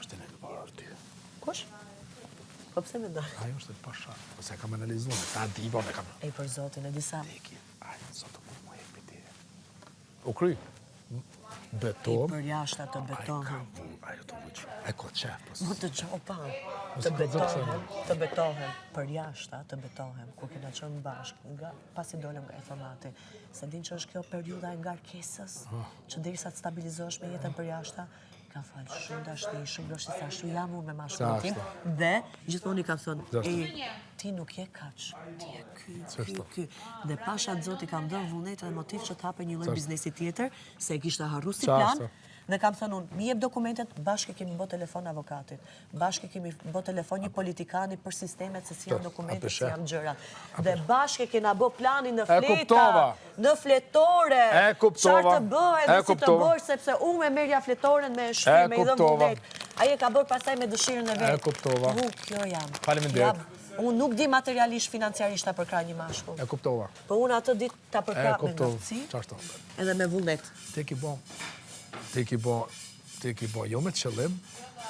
është e parë ty. Kush? Po pse me dojnë? Ajo është e pasha. Ose kam analizuar, ta di, po me kam... E për zotin e disa. Teki, ajo, sot mu e piti. U kry. E Beton. për jashtë atë betohen. Ajo të vëqë. E ko qepës. Më të gjopa. Të betohen. Për jashtë të betohen. Kur kena qënë bashkë, pasi dolem nga informati, se din që është kjo periuda e ngarkesës, që derisa të stabilizosh me jetën për jashtë, ka falë shumë dashni, shumë groshi sa shu jam unë me mashkullin tim, dhe gjithmonë i kam thonë, ti nuk je kaq, ti je ky. Dhe pasha të zoti kam dhënë vullnet dhe motiv që të hape një lloj biznesi tjetër, se e kishte harru si plan, dhe kam thënë unë, mi jep dokumentet, bashkë kemi bë telefon avokatit, bashkë kemi bë telefon një politikani për sistemet se si janë dokumentet, si janë gjërat. Dhe bashkë kena bë planin në fleta, në fletore, qarë të bëhe dhe si të bërë, sepse unë me merja fletoren me shpirë, me i dhëmë vullnet. Aje ka bërë pasaj me dëshirën e vetë. E kuptova. Kjo jam. Faleminderit. Unë nuk di materialisht, financiarisht ta përkra një mashkull. E kuptova. Po unë atë dit ta përkra me ngërëci edhe me vullnet. Ti ki bo, jo me të qëllim.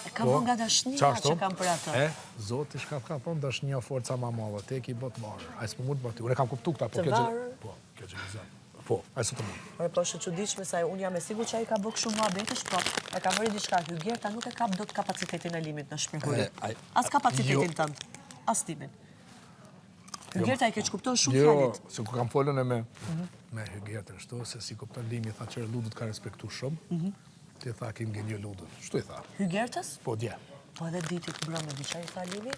E kam bo nga dashnia që kam për atë. Zoti shka ka thonë dashnia forca ma madhe, ti ki bo të varë. A s'po mund të bëti. Unë e kam kuptu këta, po kjo gjë... Po, kjo gjë gjë. Po, a s'u të mund. Por po është çuditshme sa unë jam e sigurt që ai ka bërë shumë muhabetësh, po e ka vëri diçka Hygjerta nuk e kap dot kapacitetin e limit në shprehje. As kapacitetin tënd, as timin. Hygjerta e keq kupton shumë fjalit. Jo, se ku kam folën e me Hygjertën shto, se si kupton limi, tha që Ludut ka respektu shumë, ti tha kim gjenjë Ludën. Shtu i tha? Hygjertës? Po, dje. Po edhe ditit mbrëmë di çfarë tha limi?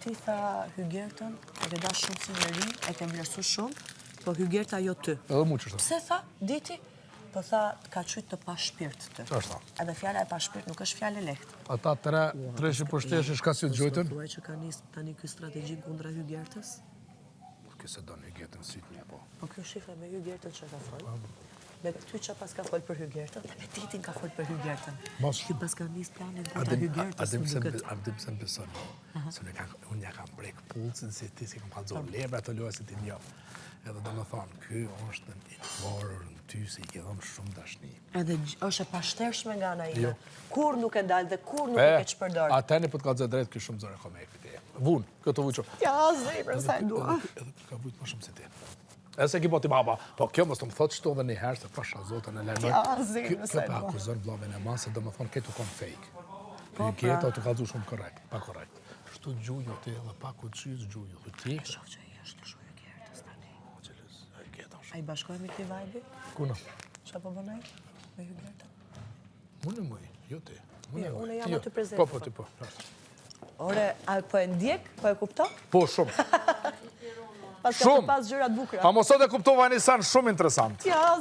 Ti tha Hygjertën, e ke dash shumë si njeri, e ke vlerësu shumë, po Hygjerta jo ty. Edhe mu që shto. Pse tha, diti? Po tha, ka qytë të pa shpirt të. Qa është tha? Edhe fjala e pa shpirt nuk është fjale lehtë. Ata tre që përshtesh shka si të gjojtën? Thuaj që ka nis tani ky strategji kundra Hygjertës? Këse do në Hygjertën syt një, po. Po kjo shife me Hygjertën që ka folë? Me ty që pas ka folë për Hygjertën, dhe me titin ka folë për Hygjertën. Ky pas ka nis planin kundra Hygjertës në duket. Adim se më beson, se unë ja kam brek pulsin si ti si kam kalzor lebra të loja si ti një. Edhe do më thonë, ky është në varër në ty se i ke dhëmë shumë dashni. Edhe është e pashtershme nga ana ime. Kur nuk e dalë dhe kur nuk e ke çpërdor. Ateni po të kalzë drejt ky shumë zore kom e këti. Vun, këtë vujqo. Ja, zemrën sa e dua. Edhe ka vujt më shumë se ti. Edhe se ki po ti baba, po kjo mos të më thotë qëto dhe një herë, se pasha zotën e lejmër. Ja, zemrën sa e Kjo pa dua. akuzon vlavën e masë, do më thonë këtu kon fake. Hygjerta të kalzu shumë korrekt, pa korrekt. Shtu gjujo ti edhe pa ku qyz gjujo. Shoh që i është shumë Hygjertës tani. A i bashkohemi këti vajbi? Kuna? Qa po bënaj me Hygjertën? Mune muj, jo ti. Unë jam aty prezent. Po, ti po. Ore, a po e ndjek? Po e kupton? Po, shumë. Pas ka të pas gjërat bukra. Pa mosot e kuptova një sanë shumë interesant. Ja,